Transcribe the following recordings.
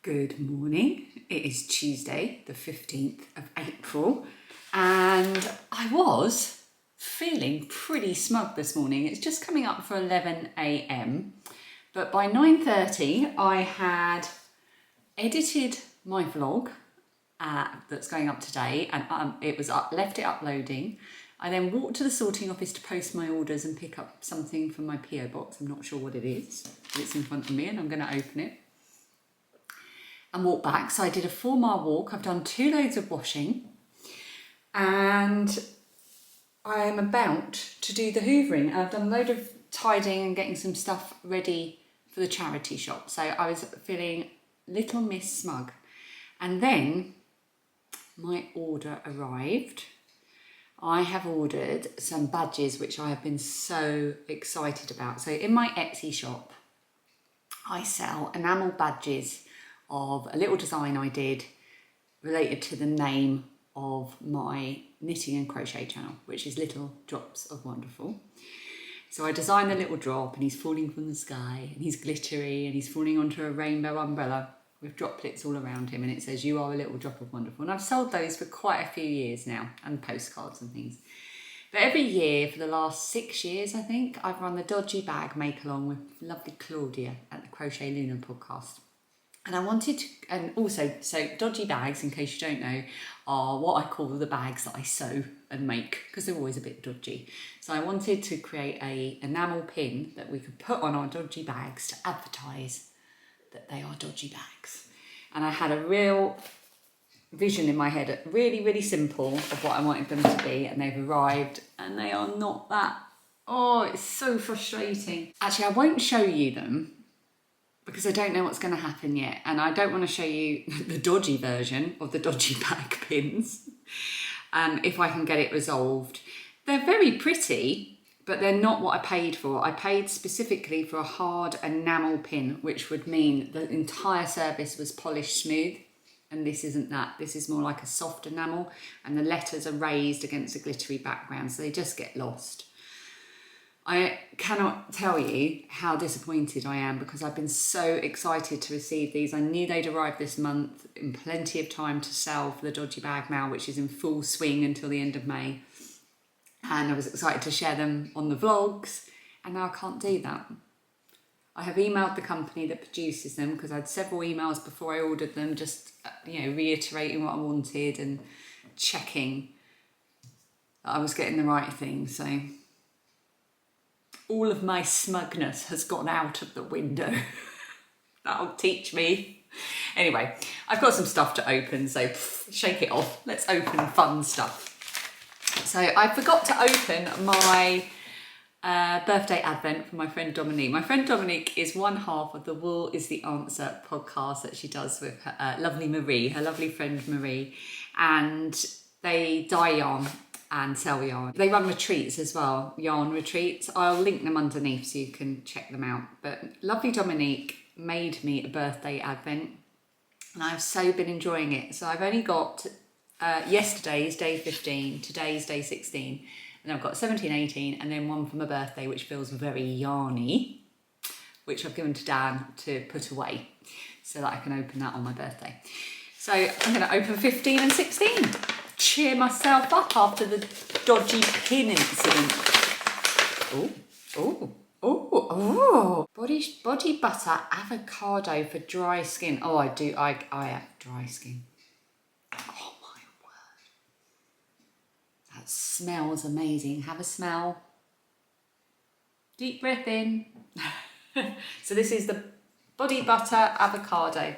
Good morning. It is Tuesday, the 15th of April, and I was feeling pretty smug this morning. It's just coming up for 11 a.m, but by 9:30 I had edited my vlog that's going up today, and left it uploading. I then walked to the sorting office to post my orders and pick up something from my PO box. I'm not sure what it is, but it's in front of me and I'm going to open it and walk back. So I did a 4-mile walk. I've done 2 loads of washing and I am about to do the hoovering. And I've done a load of tidying and getting some stuff ready for the charity shop. So I was feeling little Miss Smug. And then my order arrived. I have ordered some badges which I have been so excited about. So in my Etsy shop, I sell enamel badges of a little design I did related to the name of my knitting and crochet channel, which is Little Drops of Wonderful. So I designed the little drop and he's falling from the sky and he's glittery and he's falling onto a rainbow umbrella with droplets all around him, and it says, "You are a little drop of wonderful." And I've sold those for quite a few years now, and postcards and things. But every year for the last 6 years, I think, I've run the Dodgy Bag Make Along with lovely Claudia at the Crochet Luna podcast. And I wanted to, and also, so dodgy bags, in case you don't know, are what I call the bags that I sew and make, because they're always a bit dodgy. So I wanted to create a enamel pin that we could put on our dodgy bags to advertise that they are dodgy bags. And I had a real vision in my head, really, really simple, of what I wanted them to be, and they've arrived and they are not that. Oh, it's so frustrating. Actually, I won't show you them because I don't know what's going to happen yet, and I don't want to show you the dodgy version of the dodgy bag pins if I can get it resolved. They're very pretty, but they're not what I paid for. I paid specifically for a hard enamel pin, which would mean the entire surface was polished smooth, and this isn't that. This is more like a soft enamel, and the letters are raised against a glittery background, so they just get lost. I cannot tell you how disappointed I am, because I've been so excited to receive these. I knew they'd arrive this month in plenty of time to sell for the Dodgy Bag Mail, which is in full swing until the end of May. And I was excited to share them on the vlogs, and now I can't do that. I have emailed the company that produces them, because I had several emails before I ordered them, just reiterating what I wanted and checking that I was getting the right thing. So all of my smugness has gone out of the window. That'll teach me. Anyway, I've got some stuff to open, so shake it off. Let's open fun stuff. So I forgot to open my birthday advent from my friend Dominique. My friend Dominique is one half of the Wool is the Answer podcast that she does with her lovely Marie, her lovely friend Marie, and they dye yarn and sell yarn. They run retreats as well, yarn retreats. I'll link them underneath so you can check them out. But lovely Dominique made me a birthday advent, and I've so been enjoying it. So I've only got yesterday's day 15, today's day 16, and I've got 17, 18, and then one for my birthday, which feels very yarny, which I've given to Dan to put away so that I can open that on my birthday. So I'm going to open 15 and 16. Cheer myself up after the dodgy pin incident. Oh. Body butter avocado for dry skin. Oh, I do. I have dry skin. Oh my word. That smells amazing. Have a smell. Deep breath in. So this is the body butter avocado.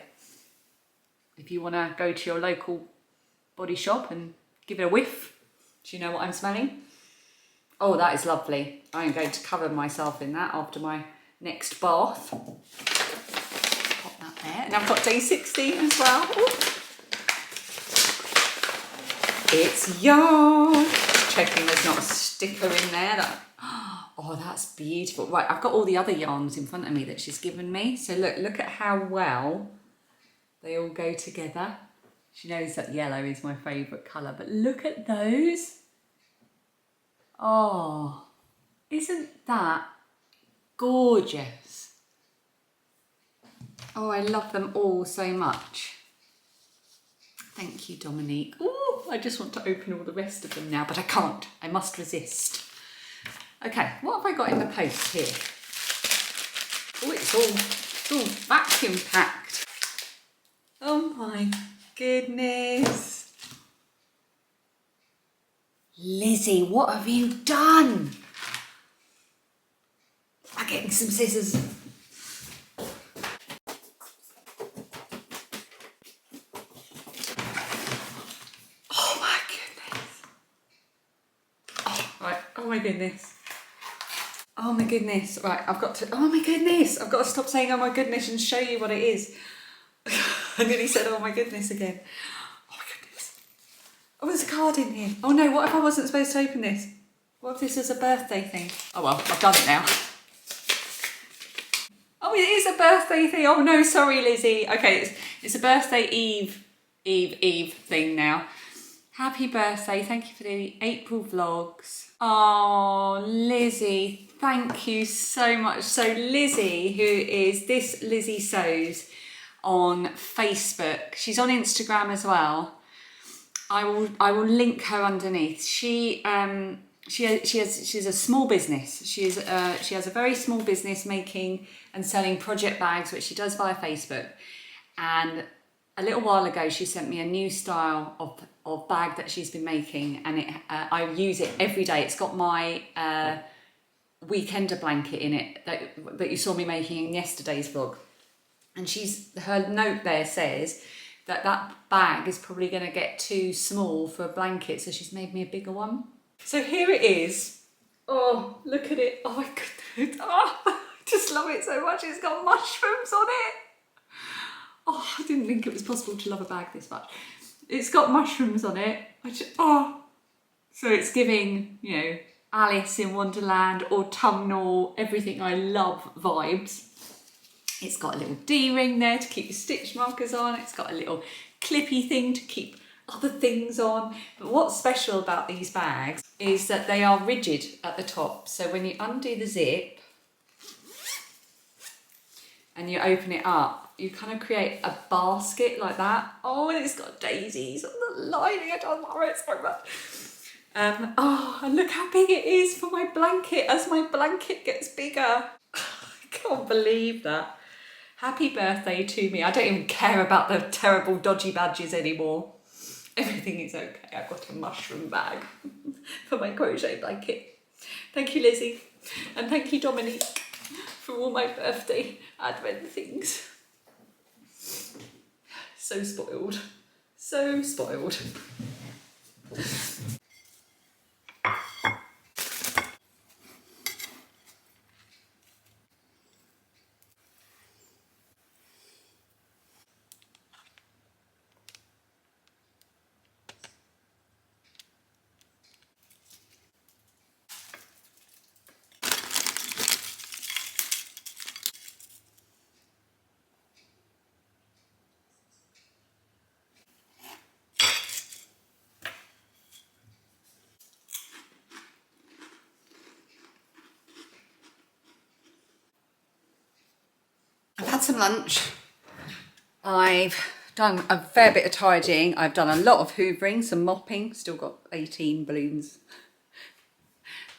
If you want to go to your local body shop and give it a whiff. Do you know what I'm smelling? Oh, that is lovely. I'm going to cover myself in that after my next bath. Pop that there. And I've got day 16 as well. Ooh. It's yarn. Checking there's not a sticker in there. Oh, that's beautiful. Right, I've got all the other yarns in front of me that she's given me. So look at how well they all go together. She knows that yellow is my favourite colour, but look at those. Oh, isn't that gorgeous? Oh, I love them all so much. Thank you, Dominique. Ooh, I just want to open all the rest of them now, but I can't. I must resist. Okay, what have I got in the post here? Oh, it's all vacuum packed. Oh my goodness. Lizzy, what have you done? I'm getting some scissors. Oh my goodness. Oh, right. Oh my goodness. Oh my goodness. Right, I've got to, oh my goodness. I've got to stop saying oh my goodness and show you what it is. I nearly said oh my goodness again. Oh my goodness. Oh, there's a card in here. Oh no, what if I wasn't supposed to open this? What if this was a birthday thing? Oh well, I've done it now. Oh, it is a birthday thing. Oh no, sorry, Lizzy. Okay, it's a birthday Eve thing now. Happy birthday. Thank you for the April vlogs. Oh, Lizzy, thank you so much. So Lizzy, who is this Lizzy Sews on Facebook. She's on Instagram as well. I will link her underneath. She's a small business. She has a very small business making and selling project bags, which she does via Facebook. And a little while ago, she sent me a new style of bag that she's been making, and I use it every day. It's got my weekender blanket in it that you saw me making in yesterday's vlog. And her note there says that bag is probably going to get too small for a blanket, so she's made me a bigger one. So here it is. Oh, look at it. Oh my goodness. Oh, I just love it so much. It's got mushrooms on it. Oh, I didn't think it was possible to love a bag this much. It's got mushrooms on it. So it's giving, you know, Alice in Wonderland, autumnal, everything I love vibes. It's got a little D-ring there to keep your stitch markers on. It's got a little clippy thing to keep other things on. But what's special about these bags is that they are rigid at the top. So when you undo the zip and you open it up, you kind of create a basket like that. Oh, and it's got daisies on the lining. I don't love it so much. Oh, and look how big it is for my blanket as my blanket gets bigger. I can't believe that. Happy birthday to me. I don't even care about the terrible dodgy badges anymore. Everything is okay. I've got a mushroom bag for my crochet blanket. Thank you, Lizzy. And thank you, Dominique, for all my birthday advent things. So spoiled. So spoiled. I've had some lunch. I've done a fair bit of tidying. I've done a lot of hoovering, some mopping. Still got 18 balloons.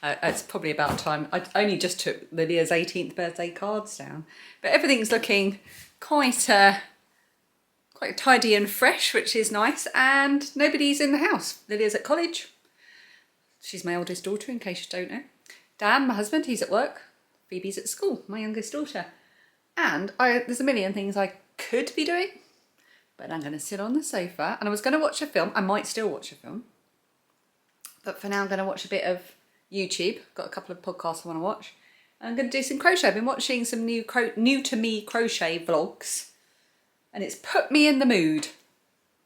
It's probably about time. I only just took Lydia's 18th birthday cards down. But everything's looking quite tidy and fresh, which is nice. And nobody's in the house. Lydia's at college. She's my oldest daughter, in case you don't know. Dan, my husband, he's at work. Phoebe's at school, my youngest daughter. And there's a million things I could be doing, but I'm going to sit on the sofa and I was going to watch a film. I might still watch a film, but for now I'm going to watch a bit of YouTube. Got a couple of podcasts I want to watch. And I'm going to do some crochet. I've been watching some new to me crochet vlogs and it's put me in the mood.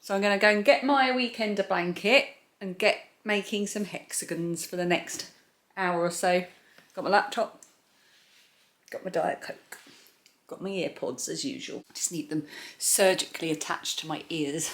So I'm going to go and get my weekender blanket and get making some hexagons for the next hour or so. Got my laptop, got my Diet Coke. Got my earpods as usual. I just need them surgically attached to my ears.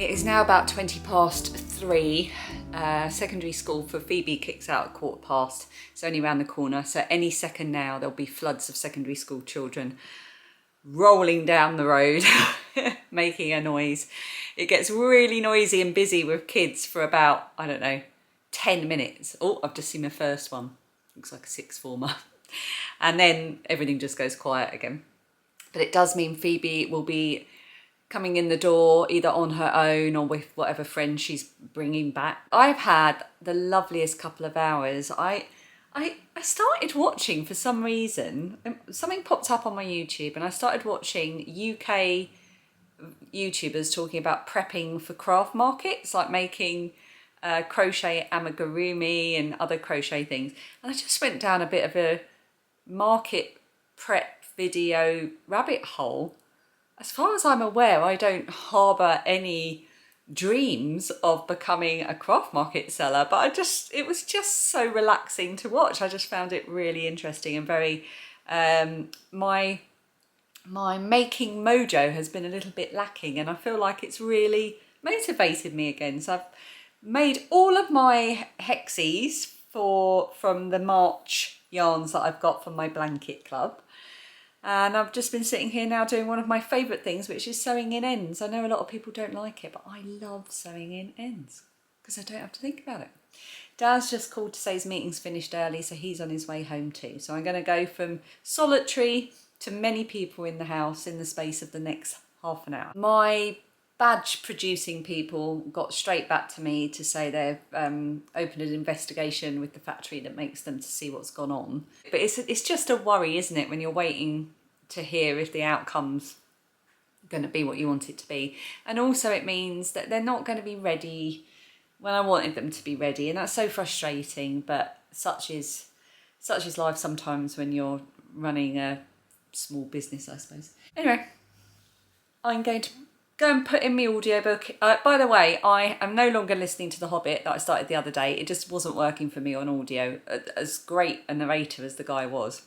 It is now about 3:20. Secondary school for Phoebe kicks out at 15:15. It's only around the corner, so any second now there'll be floods of secondary school children rolling down the road, making a noise. It gets really noisy and busy with kids for about, I don't know, 10 minutes. Oh, I've just seen my first one. Looks like a sixth former. And then everything just goes quiet again. But it does mean Phoebe will be coming in the door either on her own or with whatever friend she's bringing back. I've had the loveliest couple of hours. I started watching for some reason. Something popped up on my YouTube and I started watching UK YouTubers talking about prepping for craft markets, like making crochet amigurumi and other crochet things. And I just went down a bit of a market prep video rabbit hole. As far as I'm aware, I don't harbour any dreams of becoming a craft market seller, but it was just so relaxing to watch. I just found it really interesting and very, my making mojo has been a little bit lacking, and I feel like it's really motivated me again. So I've made all of my hexies from the March yarns that I've got from my blanket club. And I've just been sitting here now doing one of my favourite things, which is sewing in ends. I know a lot of people don't like it, but I love sewing in ends because I don't have to think about it. Dad's just called to say his meeting's finished early, so he's on his way home too. So I'm going to go from solitary to many people in the house in the space of the next half an hour. My badge producing people got straight back to me to say they've opened an investigation with the factory that makes them to see what's gone on. But it's just a worry, isn't it, when you're waiting to hear if the outcome's going to be what you want it to be. And also it means that they're not going to be ready when I wanted them to be ready, and that's so frustrating, but such is life sometimes when you're running a small business, I suppose. Anyway, I'm going to go and put in my audiobook. By the way, I am no longer listening to The Hobbit that I started the other day. It just wasn't working for me on audio. As great a narrator as the guy was,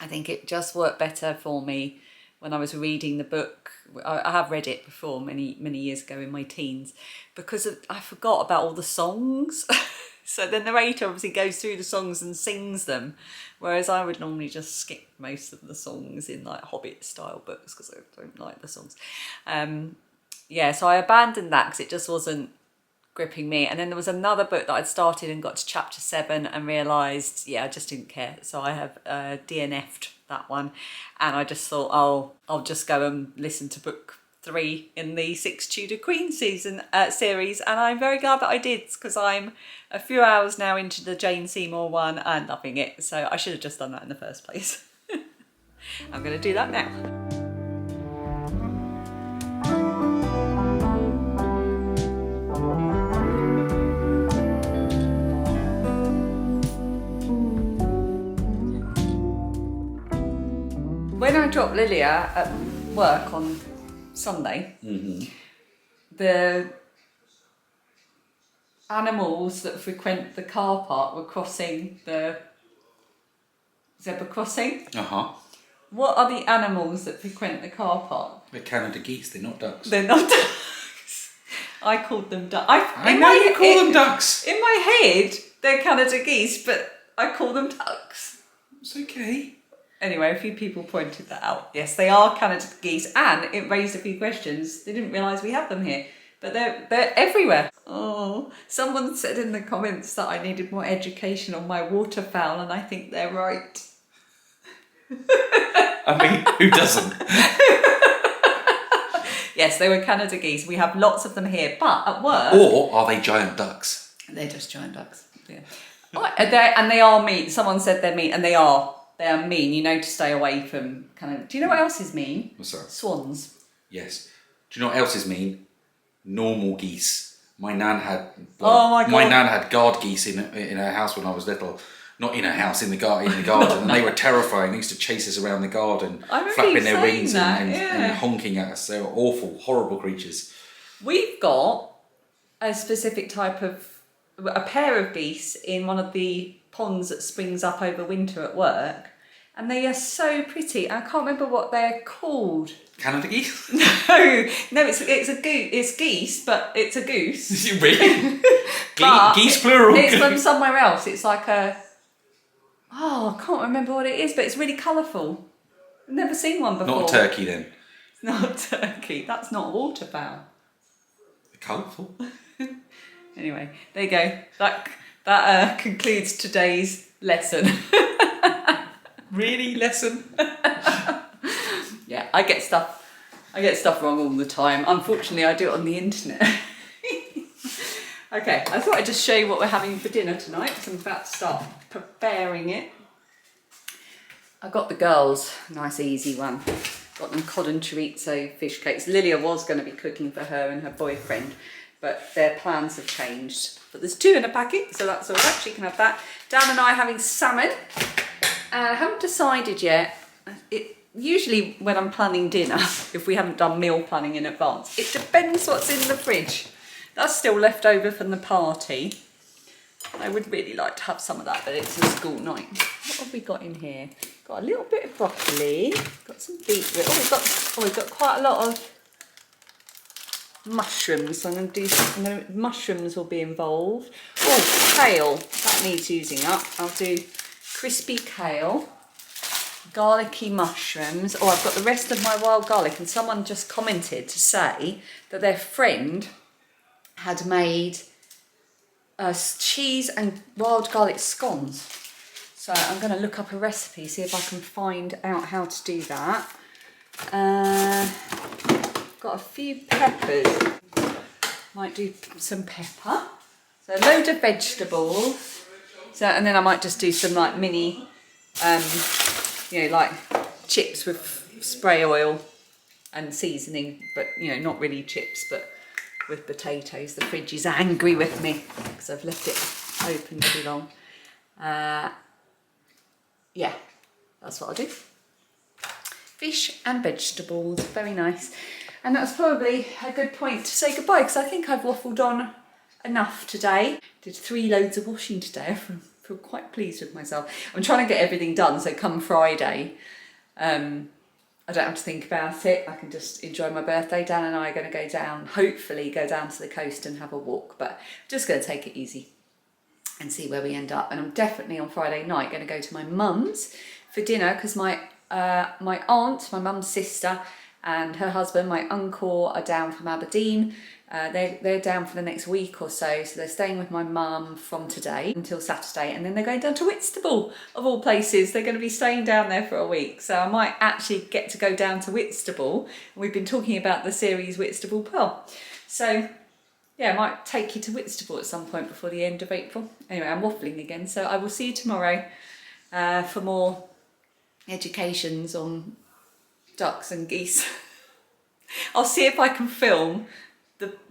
I think it just worked better for me when I was reading the book. I have read it before many years ago in my teens, because I forgot about all the songs. So the narrator obviously goes through the songs and sings them, whereas I would normally just skip most of the songs in like Hobbit style books because I don't like the songs. Yeah, so I abandoned that because it just wasn't gripping me. And then there was another book that I'd started and got to chapter 7 and realised, yeah, I just didn't care. So I have DNF'd that one, and I just thought, oh, I'll just go and listen to book 3 in the 6 Tudor Queen series, and I'm very glad that I did, because I'm a few hours now into the Jane Seymour one and loving it. So I should have just done that in the first place. I'm going to do that now. When I dropped Lilia at work on Sunday, the animals that frequent the car park were crossing the zebra crossing. What are the animals that frequent the car park? They're Canada geese, they're not ducks. They're not ducks. I called them ducks. I know you call them ducks. In my head, they're Canada geese, but I call them ducks. It's okay. Anyway, a few people pointed that out. Yes, they are Canada geese, and it raised a few questions. They didn't realise we had them here, but they're everywhere. Oh, someone said in the comments that I needed more education on my waterfowl, and I think they're right. I mean, who doesn't? Yes, they were Canada geese. We have lots of them here, but at work... Or are they giant ducks? They're just giant ducks, yeah. And they are mean. Someone said they're mean, and they are. They are mean, you know, to stay away from kind of... Do you know what else is mean? What's that? Swans. Yes. Do you know what else is mean? Normal geese. My nan had... Oh my God. My nan had guard geese in her house when I was little. Not in her house, in the garden. And they were terrifying. They used to chase us around the garden, flapping their wings and honking at us. They were awful, horrible creatures. We've got a specific type of... a pair of geese in one of the ponds that springs up over winter at work, and they are so pretty. I can't remember what they're called. Canada geese? No, it's a goose. It's geese, but it's a goose. Really? Geese plural. It's from somewhere else. It's like I can't remember what it is, but it's really colourful. I've never seen one before. Not a turkey then. It's not a turkey. That's not waterfowl. Colourful. Anyway, there you go. That concludes today's lesson. Really, lesson? Yeah, I get stuff wrong all the time. Unfortunately, I do it on the internet. Okay, I thought I'd just show you what we're having for dinner tonight, because I'm about to start preparing it. I got the girls a nice easy one. Got them cod and chorizo fish cakes. Lilia was going to be cooking for her and her boyfriend, but their plans have changed. But there's 2 in a packet, so that's all right. She can have that. Dan and I are having salmon. I haven't decided yet. Usually when I'm planning dinner, if we haven't done meal planning in advance, it depends what's in the fridge. That's still left over from the party. I would really like to have some of that, but it's a school night. What have we got in here? Got a little bit of broccoli. Got some beetroot. We've got quite a lot of mushrooms. So I'm going to do mushrooms will be involved. Oh, kale. That needs using up. I'll do crispy kale. Garlicky mushrooms. Oh, I've got the rest of my wild garlic, and someone just commented to say that their friend had made cheese and wild garlic scones. So I'm going to look up a recipe, see if I can find out how to do that. Got a few peppers. Might do some pepper. So a load of vegetables. So, and then I might just do some like mini like chips with spray oil and seasoning, but not really chips, but with potatoes. The fridge is angry with me because I've left it open too long. Yeah, that's what I'll do. Fish and vegetables, very nice. And that's probably a good point to say goodbye, because I think I've waffled on enough today. Did 3 loads of washing today. I feel quite pleased with myself. I'm trying to get everything done, so come Friday, I don't have to think about it. I can just enjoy my birthday. Dan and I are going to go down, hopefully go down to the coast and have a walk, but I'm just going to take it easy and see where we end up. And I'm definitely on Friday night going to go to my mum's for dinner, because my aunt, my mum's sister, and her husband, my uncle, are down from Aberdeen. They're down for the next week or so they're staying with my mum from today until Saturday, and then they're going down to Whitstable, of all places. They're going to be staying down there for a week, so I might actually get to go down to Whitstable. We've been talking about the series Whitstable Pearl, so yeah, I might take you to Whitstable at some point before the end of April. Anyway, I'm waffling again, so I will see you tomorrow for more educations on ducks and geese. I'll see if I can film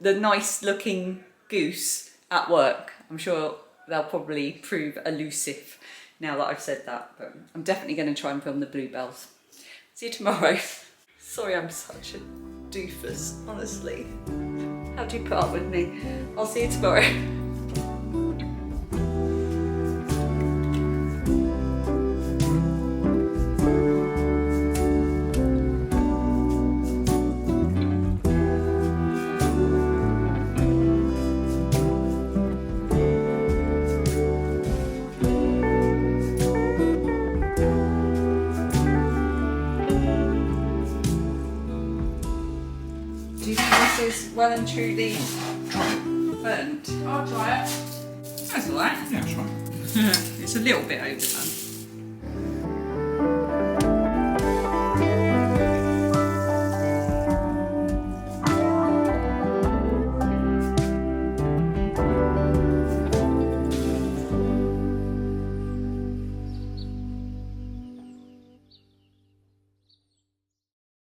the nice looking goose at work. I'm sure they'll probably prove elusive now that I've said that, but I'm definitely going to try and film the bluebells. See you tomorrow. Sorry I'm such a doofus, honestly. How do you put up with me? I'll see you tomorrow. Well and truly burnt. I'll try it. That's alright. Yeah, that's right. It's a little bit overdone.